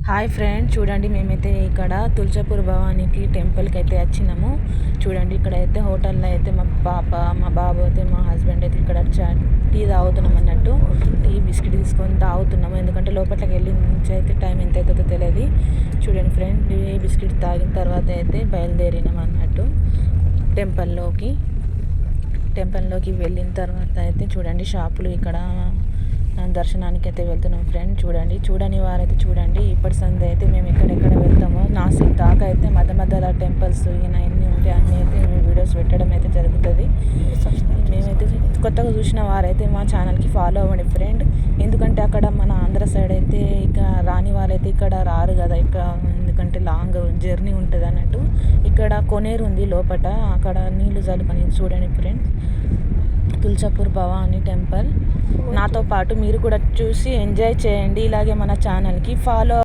Hi friend, చూడండి మేమైతే ఇక్కడ తులజాపూర్ భవానీకి టెంపుల్కి అయితే వచ్చినాము. చూడండి ఇక్కడైతే హోటల్లో అయితే మా పాప మా బాబు అయితే మా హస్బెండ్ అయితే ఇక్కడ టీ తాగుతున్నాం అన్నట్టు. టీ బిస్కెట్ తీసుకొని తాగుతున్నాము, ఎందుకంటే లోపలికి వెళ్ళి నుంచి అయితే టైం ఎంత అవుతుందో తెలియదు. చూడండి ఫ్రెండ్, ఈ బిస్కెట్ తాగిన తర్వాత అయితే బయలుదేరినాం అన్నట్టు టెంపుల్లోకి వెళ్ళిన తర్వాత అయితే చూడండి షాపులు ఇక్కడ దర్శనానికి అయితే వెళ్తున్నాం ఫ్రెండ్. చూడని వారైతే చూడండి. ఇప్పటి సంది అయితే మేము ఎక్కడెక్కడ వెళ్తామో నాసిక్ దాకా అయితే మధ్యలో టెంపుల్స్ ఈయన ఎన్ని ఉంటే అన్నీ అయితే మేము వీడియోస్ పెట్టడం అయితే జరుగుతుంది. మేమైతే కొత్తగా చూసిన వారైతే మా ఛానల్కి ఫాలో అవ్వండి ఫ్రెండ్. ఎందుకంటే అక్కడ మన ఆంధ్ర సైడ్ అయితే ఇక రాని వారైతే ఇక్కడ రారు కదా, ఇక్కడ ఎందుకంటే లాంగ్ జర్నీ ఉంటుంది అన్నట్టు. ఇక్కడ కొనేరు ఉంది లోపల, అక్కడ నీళ్లు జలుపని చూడండి ఫ్రెండ్స్. తులజాపూర్ భవానీ టెంపుల్ నాతో పాటు మీరు కూడా చూసి ఎంజాయ్ చేయండి. ఇలాగే మన ఛానల్కి ఫాలో